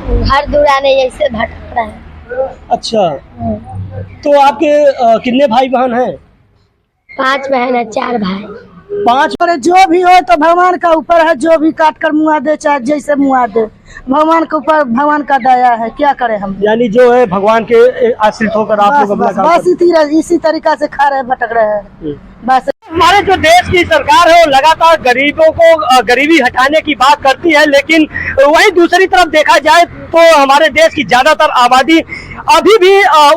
घर दुराने जैसे भटक रहे हैं। अच्छा, तो आपके कितने भाई बहन हैं? 5 बहन है, 4 भाई। 5। और जो भी हो तो भगवान का ऊपर है, जो भी काट कर मुआ दे चाहे जैसे मुआ दे, भगवान के ऊपर भगवान का दया है, क्या करें हम। यानी जो है भगवान के आश्रित होकर आप लोग अपना काम बस इसी तरीका से खा रहे भटक रहे हैं बस। हमारे जो देश की सरकार है वो लगातार गरीबों को गरीबी हटाने की बात करती है, लेकिन वही दूसरी तरफ देखा जाए तो हमारे देश की ज्यादातर आबादी अभी भी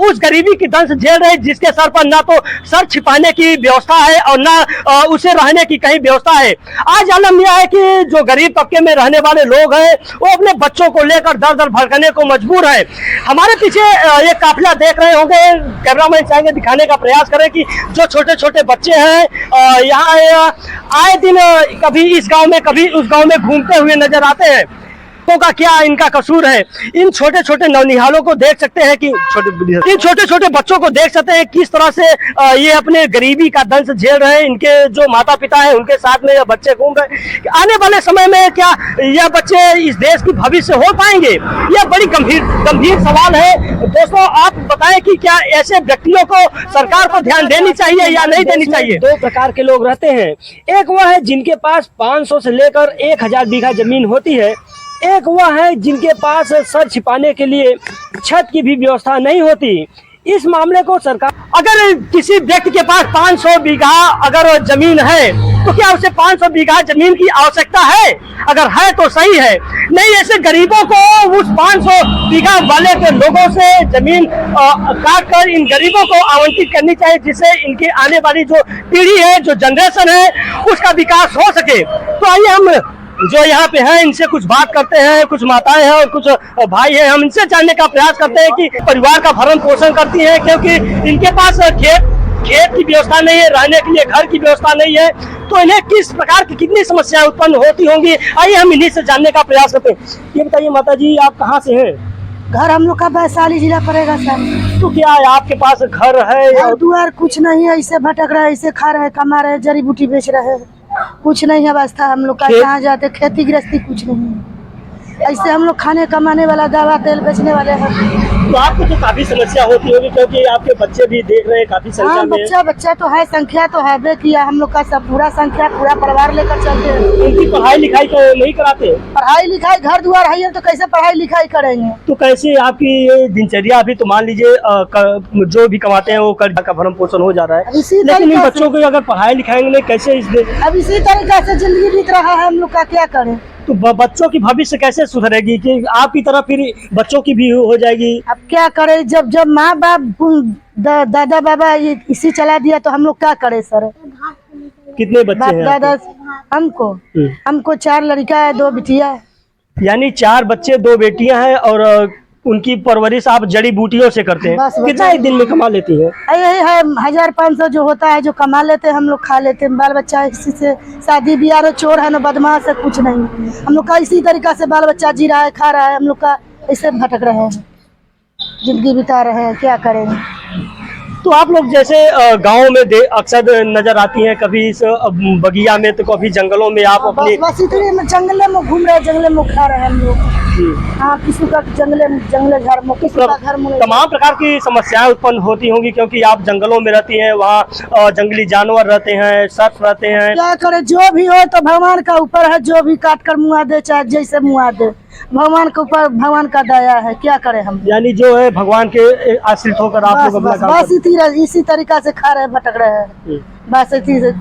उस गरीबी की दंश झेल रही, जिसके सर पर ना तो सर छिपाने की व्यवस्था है और ना उसे रहने की कहीं व्यवस्था है। आज आलम यह है कि जो गरीब तबके में रहने वाले लोग हैं वो अपने बच्चों को लेकर दर दर भटकने को मजबूर है। हमारे पीछे ये काफिला देख रहे होंगे, कैमरामैन चाहेंगे दिखाने का प्रयास करें कि जो छोटे छोटे बच्चे हैं यहाँ आए दिन कभी इस गांव में कभी उस गांव में घूमते हुए नजर आते हैं। तो का क्या इनका कसूर है? इन छोटे छोटे नौनिहालों को देख सकते हैं कि इन छोटे छोटे बच्चों को देख सकते हैं किस तरह से ये अपने गरीबी का दंश झेल रहे हैं। इनके जो माता पिता हैं उनके साथ में ये बच्चे घूम रहे हैं। आने वाले समय में क्या यह बच्चे इस देश की भविष्य हो पाएंगे? यह बड़ी गंभीर सवाल है। दोस्तों, आप बताएं कि क्या ऐसे व्यक्तियों को सरकार को ध्यान देनी चाहिए या नहीं देनी चाहिए? 2 प्रकार के लोग रहते हैं। एक वह है जिनके पास 500 से लेकर 1000 बीघा जमीन होती है। एक वह है जिनके पास सर छिपाने के लिए छत की भी व्यवस्था नहीं होती। इस मामले को सरकार, अगर किसी व्यक्ति के पास 500 बीघा अगर जमीन है तो क्या उसे 500 बीघा जमीन की आवश्यकता है? अगर है तो सही है, नहीं ऐसे गरीबों को उस 500 बीघा वाले के लोगों से जमीन काट कर इन गरीबों को आवंटित करनी चाहिए, जिससे इनके आने वाली जो पीढ़ी है, जो जनरेशन है, उसका विकास हो सके। तो आइए हम जो यहाँ पे हैं इनसे कुछ बात करते हैं। कुछ माताएं हैं और कुछ भाई हैं, हम इनसे जानने का प्रयास करते हैं कि परिवार का भरण पोषण करती हैं, क्योंकि इनके पास खेत की व्यवस्था नहीं है, रहने के लिए घर की व्यवस्था नहीं है, तो इन्हें किस प्रकार की कितनी समस्याएं उत्पन्न होती होंगी। आइए हम इन्हीं से जानने का प्रयास करते हैं। ये बताइए माता जी, आप कहाँ से हैं? घर हम लोग का वैशाली जिला पड़ेगा सर। तो क्या आपके पास घर है? घर दुआर कुछ नहीं है, ऐसे भटक रहे, ऐसे खा रहे, कमा रहे, जड़ी बूटी बेच रहे, कुछ नहीं है अवस्था हम लोग का। कहाँ जाते, खेती गृहस्थी कुछ नहीं है, ऐसे हम लोग खाने कमाने वाला, दवा तेल बेचने वाले हैं। तो आपको तो काफी समस्या होती होगी, क्योंकि आपके बच्चे भी देख रहे हैं काफी संख्या में। बच्चा तो है, संख्या तो है किया हम लोग का सब पूरा संख्या, पूरा परिवार लेकर चलते हैं। उनकी पढ़ाई लिखाई तो नहीं कराते? पढ़ाई लिखाई घर द्वार है तो कैसे पढ़ाई लिखाई करेंगे? तो कैसे आपकी ये दिनचर्या अभी, तो मान लीजिए जो भी कमाते हैं वो कर्ज का भरण पोषण हो जा रहा है, लेकिन इन बच्चों को अगर पढ़ाई लिखाएंगे कैसे? अब इसी तरीके से जिंदगी बीत रहा है हम लोग का, क्या करें? तो बच्चों की भविष्य कैसे सुधरेगी कि आपकी तरफ फिर बच्चों की भी हो जाएगी? अब क्या करें, जब माँ बाप दादा बाबा इसी चला दिया तो हम लोग क्या करें सर? कितने बच्चे हैं दादा? हमको 4 लड़का है, 2 बिटिया। यानी 4 बच्चे 2 बेटियां हैं, और उनकी परवरिश आप जड़ी बूटियों से करते हैं। कितना एक दिन में कमा लेती है? यही है 1500 जो होता है, जो कमा लेते हैं हम लोग, खा लेते हैं। बाल बच्चा इसी से शादी ब्याह, चोर है न बदमाश है, कुछ नहीं। हम लोग का इसी तरीका से बाल बच्चा जी रहा है, खा रहा है, हम लोग का ऐसे भटक रहे हैं, जिंदगी बिता रहे हैं, क्या करेंगे? तो आप लोग जैसे गाँव में अक्सर नजर आती हैं, कभी इस बगिया में तो कभी जंगलों में आप अपनी बस इतने में जंगले में घूम रहे, जंगले में खा रहे हैं हम लोग। हाँ, किसी का जंगले घर में, किसी का घर में। तमाम प्रकार की समस्याएं उत्पन्न होती होंगी, क्योंकि आप जंगलों में रहती हैं, वहाँ जंगली जानवर रहते हैं, सर्प रहते हैं। क्या करे, जो भी हो तो भगवान का ऊपर है, जो भी काट कर मुआ दे चाहे जैसे मुआ दे, भगवान के ऊपर भगवान का दया है, क्या करें हम। यानी जो है भगवान के आश्रित होकर आप लोग अपना काम बस इसी तरीका से खा रहे, भटक रहे हैं। बस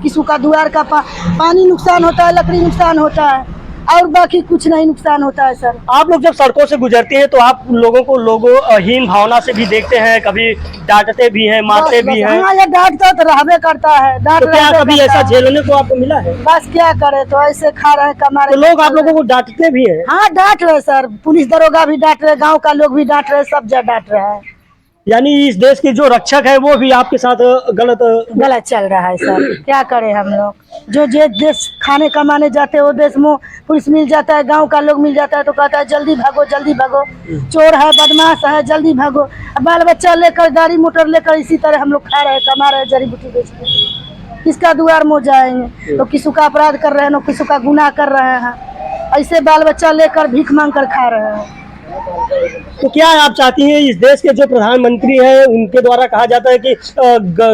किसी का दुआर का पानी नुकसान होता है, लकड़ी नुकसान होता है, और बाकी कुछ नहीं नुकसान होता है सर। आप लोग जब सड़कों से गुजरते हैं तो आप लोगों को हीन भावना से भी देखते हैं, कभी डांटते भी हैं, मारते भी हैं? हाँ, ये डांटता तो रहबे करता है। तो क्या कभी ऐसा झेलने को आपको मिला है? बस क्या करे, तो ऐसे खा रहे, कमा रहे। तो लोग आप लोगों को डांटते भी हैं? हाँ, डांट रहे सर, पुलिस दरोगा भी डांट रहे, गाँव का लोग भी डांट रहे, सब जगह डांट रहे हैं। यानी इस देश के जो रक्षक है वो भी आपके साथ गलत चल रहा है सर, क्या करें हम लोग। जो देश खाने कमाने जाते हैं वो देश में पुलिस मिल जाता है, गांव का लोग मिल जाता है तो कहता है जल्दी भागो जल्दी भागो, चोर है बदमाश है जल्दी भागो। बाल बच्चा लेकर, गाड़ी मोटर लेकर इसी तरह हम लोग खा रहे हैं, कमा रहे हैं, जड़ी बूटी बेच रहे हैं। किसका दुआर मुँह जाएंगे? तो किसी का अपराध कर रहे हैं, न किसी का गुनाह कर रहे हैं, ऐसे बाल बच्चा लेकर भीख मांग कर खा रहे हैं। तो क्या आप चाहती हैं इस देश के जो प्रधानमंत्री हैं उनके द्वारा कहा जाता है कि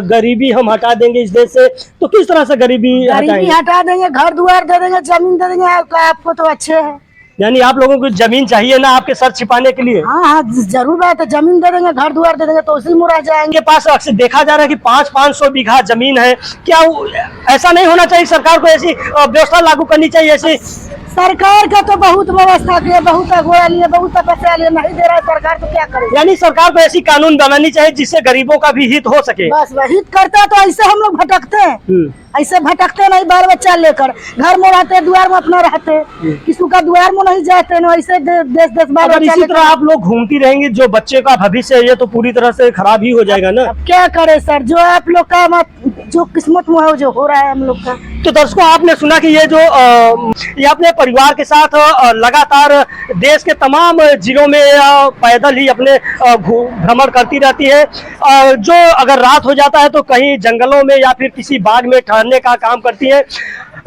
गरीबी हम हटा देंगे इस देश से, तो किस तरह से गरीबी गरीबी हटाएंगे? हटा देंगे, घर द्वार दे देंगे, जमीन दे देंगे, आपको तो अच्छे है। यानी आप लोगों को जमीन चाहिए ना आपके सर छिपाने के लिए? हाँ हाँ जरूर बात है, जमीन दे देंगे, घर द्वार दे देंगे तो उसी में रह जाएंगे। इनके पास अक्सर देखा जा रहा है कि 500 बीघा जमीन है। क्या ऐसा नहीं होना चाहिए? सरकार को ऐसी व्यवस्था लागू करनी चाहिए ऐसी? सरकार का तो बहुत व्यवस्था किया, बहुत अगुआ लिए, बहुत तपस्या लिए, नहीं दे रहा है सरकार, तो क्या करे? यानी सरकार को ऐसी कानून बनानी चाहिए जिससे गरीबों का भी हित हो सके। बस वही करता तो ऐसे हम लोग भटकते हैं, ऐसे भटकते नहीं, बाल बच्चा लेकर घर में रहते, द्वार में अपना रहते, किसी का द्वार में नहीं जाते न, ऐसे देश देश बाल अगर बच्चा इसी तरह आप लोग घूमती रहेंगे, जो बच्चे का भविष्य है ये तो पूरी तरह से खराब ही हो जाएगा ना। अब क्या करे सर, जो आप लोग का जो किस्मत में है जो हो रहा है हम लोग का। तो दर्शकों, आपने सुना कि ये जो ये अपने परिवार के साथ लगातार देश के तमाम जिलों में पैदल ही अपने भ्रमण करती रहती है। जो अगर रात हो जाता है तो कहीं जंगलों में या फिर किसी बाग में ठहरने का काम करती है।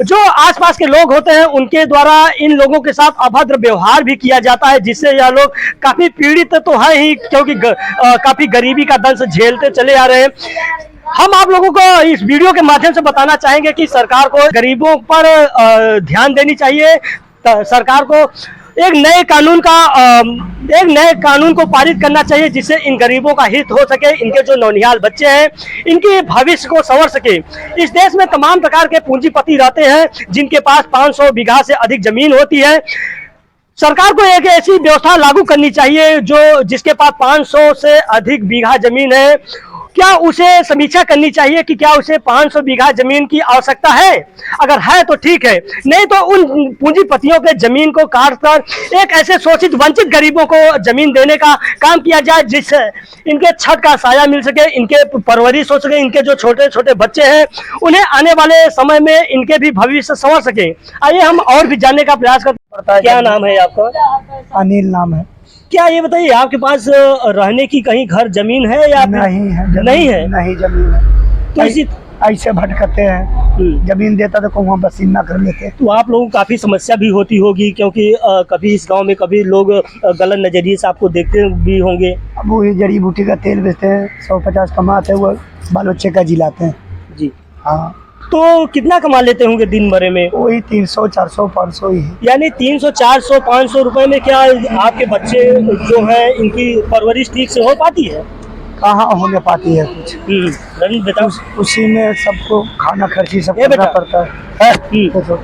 जो आसपास के लोग होते हैं उनके द्वारा इन लोगों के साथ अभद्र व्यवहार भी किया जाता है, जिससे यह लोग काफी पीड़ित तो है ही, क्योंकि काफी गरीबी का दंश झेलते चले आ रहे हैं। हम आप लोगों को इस वीडियो के माध्यम से बताना चाहेंगे कि सरकार को गरीबों पर ध्यान देनी चाहिए। सरकार को एक नए कानून को पारित करना चाहिए जिससे इन गरीबों का हित हो सके, इनके जो नौनिहाल बच्चे हैं इनके भविष्य को संवर सके। इस देश में तमाम प्रकार के पूंजीपति रहते हैं जिनके पास 500 बीघा से अधिक जमीन होती है। सरकार को एक ऐसी व्यवस्था लागू करनी चाहिए जो जिसके पास 500 से अधिक बीघा जमीन है, क्या उसे समीक्षा करनी चाहिए कि क्या उसे 500 बीघा जमीन की आवश्यकता है। अगर है तो ठीक है, नहीं तो उन पूंजीपतियों के जमीन को काट कर एक ऐसे शोषित वंचित गरीबों को जमीन देने का काम किया जाए जिससे इनके छत का साया मिल सके, इनके परवरिश हो सके, इनके जो छोटे छोटे बच्चे हैं उन्हें आने वाले समय में इनके भी भविष्य संवर सके। आइए हम और भी जानने का प्रयास करते हैं। क्या नाम है आपका? अनिल नाम है। क्या ये बताइए, आपके पास रहने की कहीं घर जमीन है या नहीं है? नहीं है? नहीं जमीन है, तो इसी ऐसे भटकते हैं। जमीन देता तो वहाँ पसीना कर लेते। तो आप लोगों को काफी समस्या भी होती होगी, क्योंकि कभी इस गांव में कभी लोग गलत नजरिए से आपको देखते भी होंगे। अब वो जड़ी बूटी का तेल बेचते हैं, 150 कमाते हैं, वो बाल बच्चे का जिलाते हैं जी। हाँ, तो कितना कमा लेते होंगे दिन भर में? वही 300 400 500 ही है। यानी 300 400 500 रुपए में क्या आपके बच्चे जो हैं इनकी परवरिश ठीक से हो पाती है? कहाँ होने पाती है कुछ। रवि बताओ। उसी में सबको खाना खर्ची सब ये करना बेटा। पड़ता है। तो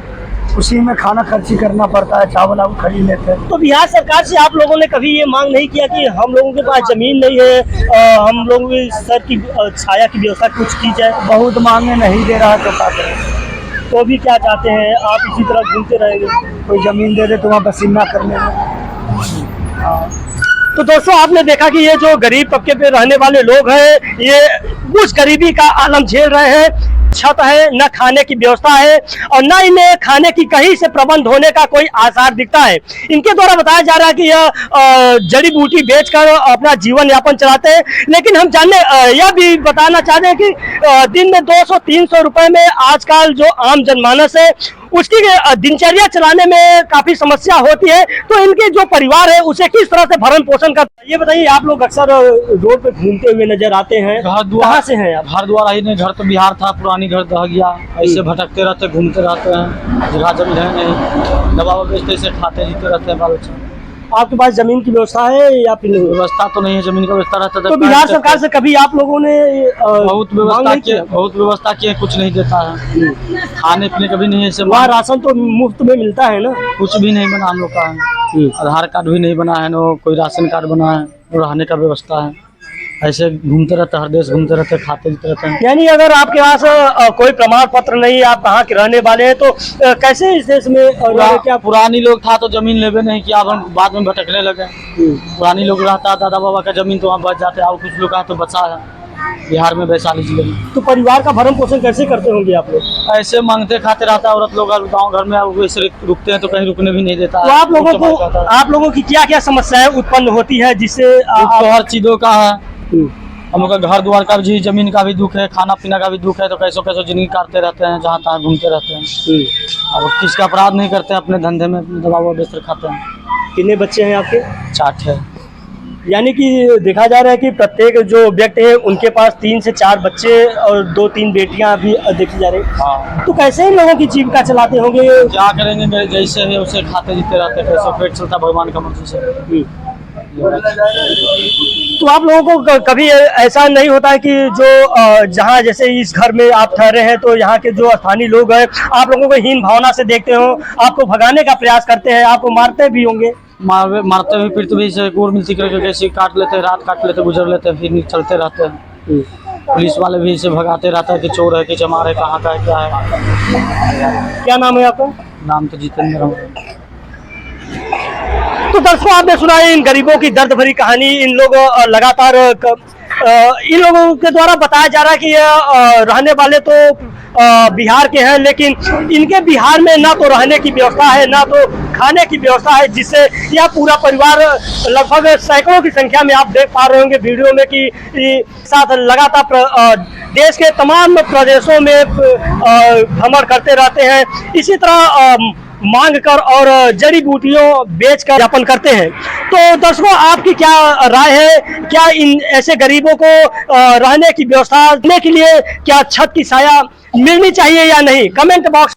उसी में खाना खर्ची करना पड़ता है, चावल आप खरीद लेते हैं। तो बिहार सरकार से आप लोगों ने कभी ये मांग नहीं किया कि हम लोगों के पास जमीन नहीं है, हम लोग सर की छाया की व्यवस्था कुछ की जाए? बहुत मांगे, नहीं दे रहा तो क्या करें। तो भी क्या चाहते हैं आप? इसी तरह घूमते रहेंगे? कोई जमीन दे दे तो वहाँ पसीना करने में। हाँ, तो दोस्तों, आपने देखा कि ये जो गरीब तबके पे रहने वाले लोग हैं ये उस गरीबी का आलम झेल रहे हैं। छत है, न खाने की व्यवस्था है और न इन्हें खाने की कहीं से प्रबंध होने का कोई आसार दिखता है। इनके द्वारा बताया जा रहा है कि यह जड़ी बूटी बेचकर अपना जीवन यापन चलाते हैं, लेकिन हम यह भी बताना चाहते हैं कि दिन में 200-300 रुपए में आजकल जो आम जनमानस है उसकी दिनचर्या चलाने में काफी समस्या होती है। तो इनके जो परिवार है उसे किस तरह से भरण पोषण करता है, ये बताइए। आप लोग अक्सर रोड पे घूमते हुए नजर आते हैं, कहाँ से हैं आप? घर द्वार ही नहीं, घर तो बिहार था, पुरानी घर दह गया। ऐसे भटकते रहते, घूमते रहते हैं, जगह जमीन है नहीं, दवा बेचते से खाते जीते रहते हैं बाल बच्चे। आपके पास जमीन की व्यवस्था है या फिर नहीं? व्यवस्था तो नहीं है, जमीन का व्यवस्था रहता था। तो बिहार सरकार से कभी आप लोगों ने बहुत व्यवस्था की, कुछ नहीं देता है। खाने पीने का भी नहीं है, वहाँ राशन तो मुफ्त में मिलता है ना? कुछ भी नहीं बना हम लोग का है। आधार कार्ड भी नहीं बना है, नो कोई राशन कार्ड बना है, रहने का व्यवस्था है। ऐसे घूमते रहते, हर देश घूमते रहते, खाते जीते रहते हैं। यानी अगर आपके पास कोई प्रमाण पत्र नहीं, आप कहाँ के रहने वाले हैं, तो कैसे इस देश में क्या? पुरानी लोग था तो जमीन लेवे नहीं किया, अब हम बाद में भटकने लगे। पुरानी लोग रहता, दादा बाबा का जमीन तो वहाँ बच जाते, और कुछ लोग का तो बचा है बिहार में, वैशाली जिले में। तो परिवार का भरण पोषण कैसे करते होंगे आप लोग? ऐसे मांगते खाते रहता है। औरत लोग गाँव घर में वैसे रुकते हैं तो कहीं रुकने भी नहीं देता। तो आप लोगों की क्या क्या समस्याएं उत्पन्न होती है जिससे? तो हर चीजों का है, हम लोग का घर द्वार का भी, जमीन का भी दुख है, खाना पीना का भी दुख है। तो कैसो कैसो जिंदगी काटते रहते हैं, जहाँ तहाँ घूमते रहते हैं। अब किसका अपराध नहीं करते हैं, अपने धंधे में दवा बेच कर खाते हैं। कितने बच्चे हैं आपके? 4 है। यानी कि देखा जा रहा है कि प्रत्येक जो व्यक्ति है उनके पास 3 से 4 बच्चे और 2-3 बेटियां भी देखी जा रही। हाँ, तो कैसे इन लोगों की जीविका चलाते होंगे? क्या करेंगे, मेरे जैसे है उसे खाते जीते रहते, कैसे पेट चलता भगवान का मर्जी से। तो आप लोगों को कभी ऐसा नहीं होता है कि जो जहाँ जैसे इस घर में आप ठहरे हैं तो यहाँ के जो स्थानीय लोग हैं आप लोगों को हीन भावना से देखते हो, आपको भगाने का प्रयास करते हैं, आपको मारते भी होंगे? मारते हुए फिर तो भी से गोर मिलती करके कैसे काट लेते हैं, रात काट लेते, गुजर लेते हैं, फिर चलते रहते हैं। पुलिस वाले भी इसे भगाते रहता है कि चोर है कि चमार है, कहाँ का है, क्या है। क्या नाम है आपका? नाम तो जितेंद्र है। तो दर्शकों, आपने सुना है इन गरीबों की दर्द भरी कहानी। इन लोगों लगातार इन लोगों के द्वारा बताया जा रहा है कि ये रहने वाले तो बिहार के हैं, लेकिन इनके बिहार में ना तो रहने की व्यवस्था है ना तो खाने की व्यवस्था है, जिससे यह पूरा परिवार लगभग सैकड़ों की संख्या में आप देख पा रहे होंगे वीडियो में कि साथ लगातार देश के तमाम प्रदेशों में भ्रमण करते रहते हैं। इसी तरह मांग कर और जड़ी बूटियों बेचकर यापन करते हैं। तो दर्शकों, आपकी क्या राय है? क्या इन ऐसे गरीबों को रहने की व्यवस्था देने के लिए क्या छत की छाया मिलनी चाहिए या नहीं? Comment box